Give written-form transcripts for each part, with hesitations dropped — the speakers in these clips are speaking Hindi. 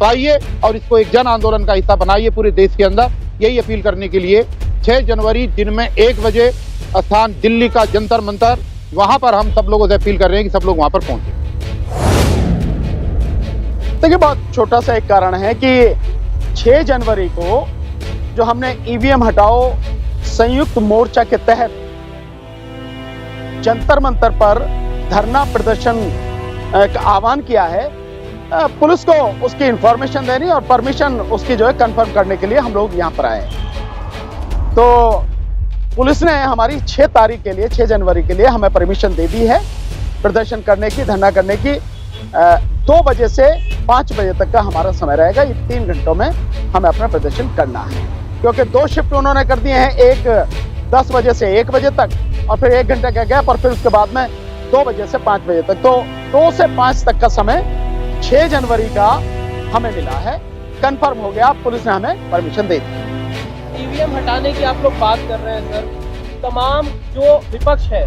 दबाइए और इसको एक जन आंदोलन का हिस्सा बनाइए पूरे देश के अंदर। यही अपील करने के लिए 6 जनवरी दिन में 1 बजे स्थान दिल्ली का जंतर मंतर, वहां पर हम सब लोगों से अपील कर रहे हैं कि सब लोग वहां पर पहुंचे। देखिए, बहुत छोटा सा एक कारण है कि 6 जनवरी को जो हमने ईवीएम हटाओ संयुक्त मोर्चा के तहत जंतर मंतर पर धरना प्रदर्शन का आह्वान किया है, पुलिस को उसकी इंफॉर्मेशन देनी और परमिशन उसकी जो है कंफर्म करने के लिए हम लोग यहाँ पर आए। तो पुलिस ने हमारी 6 तारीख के लिए, 6 जनवरी के लिए हमें परमिशन दे दी है प्रदर्शन करने की, धरना करने की। 2 बजे से 5 बजे तक का हमारा समय रहेगा। ये 3 घंटों में हमें अपना प्रदर्शन करना है, क्योंकि 2 शिफ्ट उन्होंने कर दिए हैं, एक 10 बजे से 1 बजे तक और फिर 1 घंटे का गैप और फिर उसके बाद में 2 बजे से 5 बजे तक। तो 2 से 5 तक का समय 6 जनवरी का हमें मिला है, कंफर्म हो गया, पुलिस ने हमें परमिशन दे दी। ईवीएम हटाने की आप लोग बात कर रहे हैं सर, तमाम जो विपक्ष है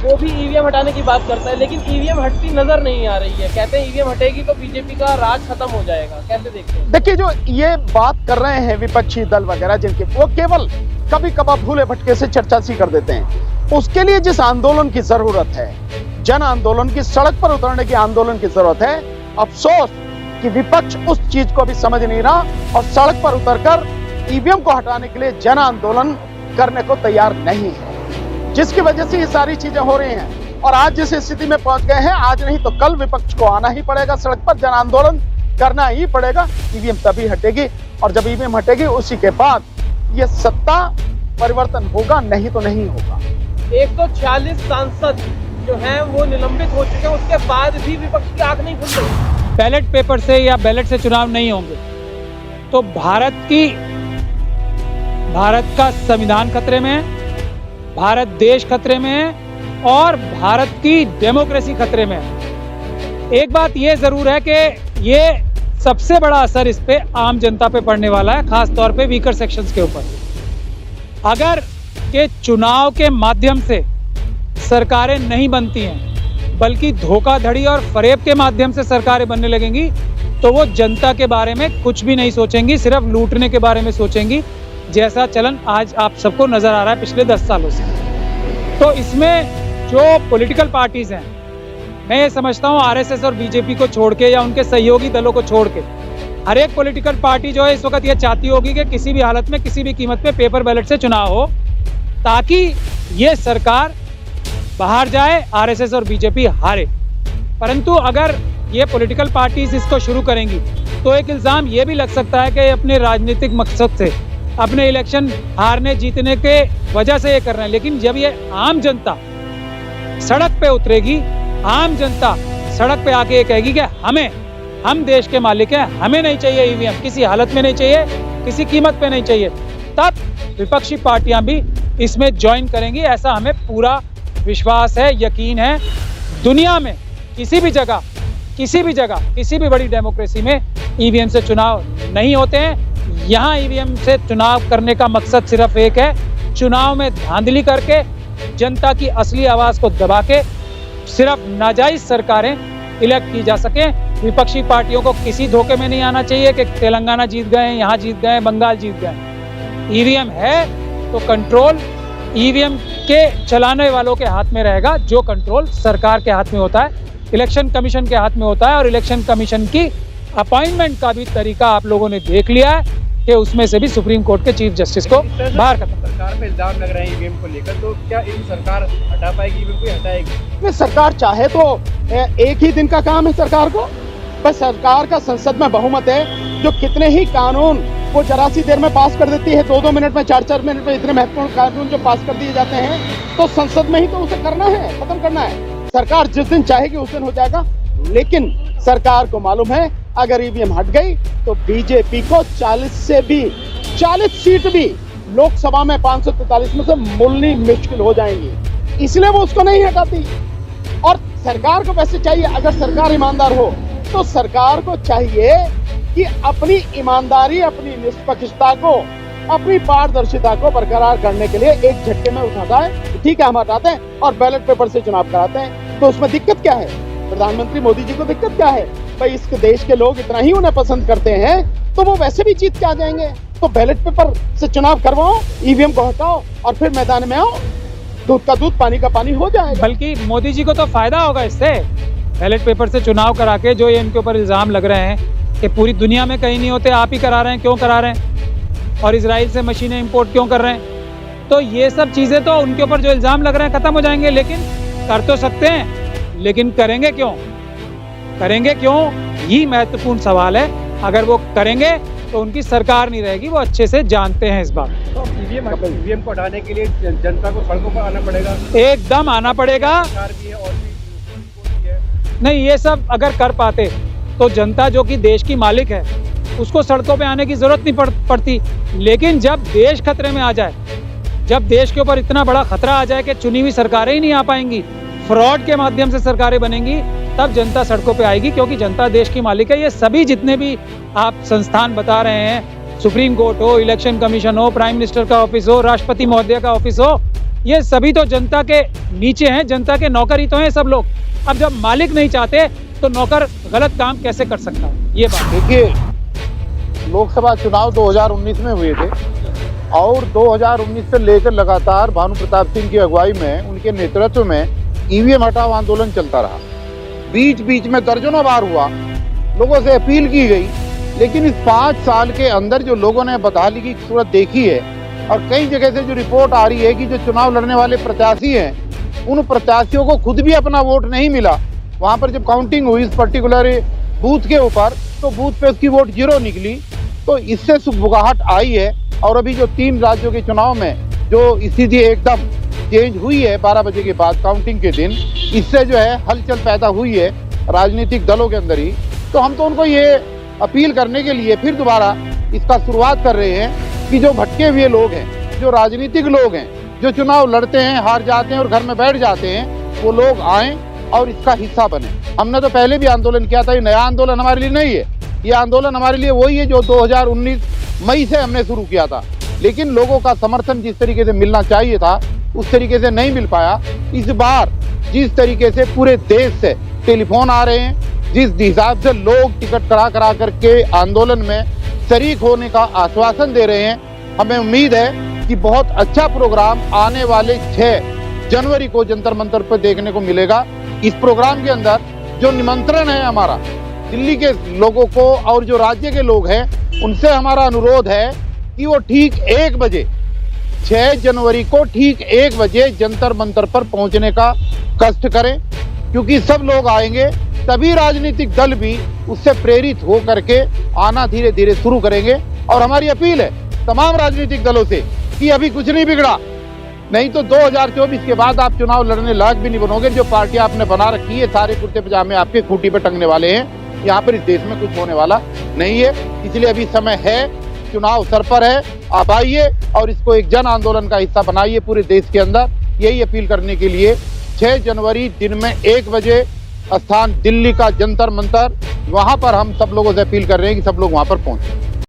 वो भी ईवीएम हटाने की बात करता है, लेकिन ईवीएम हटती नजर नहीं आ रही है। कहते हैं ईवीएम हटेगी तो बीजेपी का राज खत्म हो जाएगा, कैसे देखते हैं? देखिए, जो ये बात कर रहे हैं विपक्षी दल वगैरह जिनके, वो केवल कभी कभार भूले भटके से चर्चा सी कर देते हैं। उसके लिए जिस आंदोलन की जरूरत है, जन आंदोलन की, सड़क पर उतरने की आंदोलन की जरूरत है, अफसोस कि विपक्ष उस चीज को भी समझ नहीं रहा और सड़क पर उतरकर ईवीएम को हटाने के लिए जन आंदोलन करने को तैयार नहीं है, जिसकी वजह से ये सारी चीजें हो रही हैं। और आज जिस स्थिति में पहुंच गए हैं, आज नहीं तो कल विपक्ष को आना ही पड़ेगा सड़क पर, जन आंदोलन करना ही पड़ेगा। ईवीएम तभी हटेगी और जब ईवीएम हटेगी उसी के बाद ये सत्ता परिवर्तन होगा, नहीं तो नहीं होगा। 146 सांसद जो हैं वो निलंबित हो चुके हैं, उसके बाद भी विपक्ष की आंख नहीं खुल रही। बैलेट पेपर से या बैलेट से चुनाव नहीं होंगे तो भारत का संविधान खतरे में है, भारत देश खतरे में है और भारत की डेमोक्रेसी खतरे में है। एक बात ये जरूर है कि ये सबसे बड़ा असर इस पे आम जनता पे पड़ने वाला है, खास तौर पे वीकर सेक्शंस के ऊपर। अगर के चुनाव के माध्यम से सरकारें नहीं बनती हैं, बल्कि धोखाधड़ी और फरेब के माध्यम से सरकारें बनने लगेंगी, तो वो जनता के बारे में कुछ भी नहीं सोचेंगी, सिर्फ लूटने के बारे में सोचेंगी, जैसा चलन आज आप सबको नजर आ रहा है पिछले 10 सालों से। तो इसमें जो पॉलिटिकल पार्टीज हैं, मैं ये समझता हूँ आरएसएस और बीजेपी को छोड़ के या उनके सहयोगी दलों को छोड़ के हर एक पॉलिटिकल पार्टी जो है इस वक्त ये चाहती होगी कि किसी भी हालत में, किसी भी कीमत पे पेपर बैलेट से चुनाव हो, ताकि ये सरकार बाहर जाए, आरएसएस और बीजेपी हारे। परंतु अगर ये पॉलिटिकल पार्टीज इसको शुरू करेंगी तो एक इल्ज़ाम ये भी लग सकता है कि अपने राजनीतिक मकसद से, अपने इलेक्शन हारने जीतने के वजह से ये कर रहे हैं। लेकिन जब ये आम जनता सड़क पे उतरेगी, आम जनता सड़क पे आके ये कहेगी कि हम देश के मालिक हैं, हमें नहीं चाहिए ईवीएम, किसी हालत में नहीं चाहिए, किसी कीमत पे नहीं चाहिए, तब विपक्षी पार्टियां भी इसमें ज्वाइन करेंगी। ऐसा हमें पूरा विश्वास है, यकीन है। दुनिया में किसी भी जगह, किसी भी बड़ी डेमोक्रेसी में ईवीएम से चुनाव नहीं होते हैं। यहाँ ईवीएम से चुनाव करने का मकसद सिर्फ एक है, चुनाव में धांधली करके जनता की असली आवाज़ को दबा के सिर्फ नाजायज सरकारें इलेक्ट की जा सकें। विपक्षी पार्टियों को किसी धोखे में नहीं आना चाहिए कि तेलंगाना जीत गए, यहाँ जीत गए, बंगाल जीत गए। ईवीएम है तो कंट्रोल ईवीएम के चलाने वालों के हाथ में रहेगा, जो कंट्रोल सरकार के हाथ में होता है, इलेक्शन कमीशन के हाथ में होता है। और इलेक्शन कमीशन की अपॉइंटमेंट का भी तरीका आप लोगों ने देख लिया है कि उसमें से भी सुप्रीम कोर्ट के चीफ जस्टिस को बाहर करना। सरकार पे इल्जाम लग रहे हैं ईवीएम को लेकर, तो क्या इन सरकार हटा पाएगी ईवीएम को, हटाएगी? सरकार चाहे तो एक ही दिन का काम है सरकार को, पर सरकार का संसद में बहुमत है, जो कितने ही कानून वो जरा सी देर में पास कर देती है, 2-2 मिनट में, 4-4 मिनट में, इतने महत्वपूर्ण कानून जो पास कर दिए जाते हैं, तो संसद में ही तो उसे करना है, खत्म करना है। सरकार जिस दिन चाहेगी उस दिन हो जाएगा। लेकिन सरकार को मालूम है अगर ईवीएम हट गई तो बीजेपी को 40 सीट भी लोकसभा में 543 में से मिलनी मुश्किल हो जाएंगी, इसलिए वो उसको नहीं हटाती। और सरकार को वैसे चाहिए, अगर सरकार ईमानदार हो तो सरकार को चाहिए कि अपनी ईमानदारी, अपनी निष्पक्षता को, अपनी पारदर्शिता को बरकरार करने के लिए एक झटके में उठाता है। ठीक है, हम हटाते हैं और बैलेट पेपर से चुनाव कराते हैं, तो उसमें दिक्कत क्या है? प्रधानमंत्री मोदी जी को दिक्कत क्या है? भाई इस देश के लोग इतना ही उन्हें पसंद करते हैं तो वो वैसे भी जीत के आ जाएंगे। तो बैलेट पेपर से चुनाव करवाओ, ईवीएम को हटाओ और फिर मैदान में आओ, दूध का दूध पानी का पानी हो जाएगा। बल्कि मोदी जी को तो फायदा होगा इससे, बैलेट पेपर से चुनाव करा के जो ये इनके ऊपर इल्जाम लग रहे हैं कि पूरी दुनिया में कहीं नहीं होते, आप ही करा रहे हैं, क्यों करा रहे हैं, और इजराइल से मशीनें इंपोर्ट क्यों कर रहे हैं, तो ये सब चीज़ें तो उनके ऊपर जो इल्ज़ाम लग रहे हैं ख़त्म हो जाएंगे। लेकिन कर तो सकते हैं, लेकिन करेंगे क्यों, करेंगे क्यों, यही महत्वपूर्ण सवाल है। अगर वो करेंगे तो उनकी सरकार नहीं रहेगी, वो अच्छे से जानते हैं इस बात। तो ईवीएम को हटाने के लिए जनता को सड़कों पर आना पड़ेगा, एकदम आना पड़ेगा। सरकार भी है और भी है। नहीं, ये सब अगर कर पाते तो जनता जो कि देश की मालिक है उसको सड़कों पे आने की जरूरत नहीं पड़ती। लेकिन जब देश खतरे में आ जाए, जब देश के ऊपर इतना बड़ा खतरा आ जाए कि चुनी हुई सरकारें ही नहीं आ पाएंगी, फ्रॉड के माध्यम से सरकारें बनेंगी, तब जनता सड़कों पे आएगी, क्योंकि जनता देश की मालिक है। ये सभी जितने भी आप संस्थान बता रहे हैं, सुप्रीम कोर्ट हो, इलेक्शन कमीशन हो, प्राइम मिनिस्टर का ऑफिस हो, राष्ट्रपति महोदय का ऑफिस हो, ये सभी तो जनता के नीचे हैं, जनता के नौकर ही तो हैं सब लोग। अब जब मालिक नहीं चाहते तो नौकर गलत काम कैसे कर सकता है, ये बात। देखिए, लोकसभा चुनाव 2019 में हुए थे और 2019 से लेकर लगातार भानु प्रताप सिंह की अगुवाई में, उनके नेतृत्व में ईवीएम हटाओ आंदोलन चलता रहा। बीच बीच में दर्जनों बार हुआ, लोगों से अपील की गई, लेकिन इस 5 साल के अंदर जो लोगों ने बदहाली की सूरत देखी है और कई जगह से जो रिपोर्ट आ रही है कि जो चुनाव लड़ने वाले प्रत्याशी हैं, उन प्रत्याशियों को खुद भी अपना वोट नहीं मिला। वहाँ पर जब काउंटिंग हुई इस पर्टिकुलर बूथ के ऊपर, तो बूथ पे उसकी वोट 0 निकली। तो इससे सुगबुगाहट आई है। और अभी जो 3 राज्यों के चुनाव में जो स्थिति एकदम चेंज हुई है 12 बजे के बाद काउंटिंग के दिन, इससे जो है हलचल पैदा हुई है राजनीतिक दलों के अंदर ही। तो हम तो उनको ये अपील करने के लिए फिर दोबारा इसका शुरुआत कर रहे हैं कि जो भटके हुए लोग हैं, जो राजनीतिक लोग हैं, जो चुनाव लड़ते हैं, हार जाते हैं और घर में बैठ जाते हैं, वो लोग आएँ और इसका हिस्सा बने। हमने तो पहले भी आंदोलन किया था, ये नया आंदोलन हमारे लिए नहीं है। ये आंदोलन हमारे लिए वही है जो 2019 मई से हमने शुरू किया था, लेकिन लोगों का समर्थन जिस तरीके से मिलना चाहिए था उस तरीके से नहीं मिल पाया। इस बार जिस तरीके से पूरे देश से टेलीफोन आ रहे हैं, जिस हिसाब से लोग टिकट करा करके आंदोलन में शरीक होने का आश्वासन दे रहे हैं, हमें उम्मीद है कि बहुत अच्छा प्रोग्राम आने वाले 6 जनवरी को जंतर मंतर पर देखने को मिलेगा। इस प्रोग्राम के अंदर जो निमंत्रण है हमारा दिल्ली के लोगों को और जो राज्य के लोग हैं, उनसे हमारा अनुरोध है कि वो ठीक 1 बजे 6 जनवरी को ठीक 1 बजे जंतर मंतर पर पहुंचने का कष्ट करें, क्योंकि सब लोग आएंगे, तभी राजनीतिक दल भी उससे प्रेरित हो करके आना धीरे धीरे शुरू करेंगे। और हमारी अपील है तमाम राजनीतिक दलों से कि अभी कुछ नहीं बिगड़ा, नहीं तो 2024 के बाद आप चुनाव लड़ने लायक भी नहीं बनोगे। जो पार्टी आपने बना रखी है, सारे कुर्ते पजामे आपके खूंटी पे टंगने वाले हैं। यहाँ पर इस देश में कुछ होने वाला नहीं है, इसलिए अभी समय है, चुनाव सर पर है, आप आइए और इसको एक जन आंदोलन का हिस्सा बनाइए पूरे देश के अंदर। यही अपील करने के लिए 6 जनवरी दिन में 1 बजे स्थान दिल्ली का जंतर मंतर, वहाँ पर हम सब लोगों से अपील कर रहे हैं कि सब लोग वहाँ पर पहुँचें।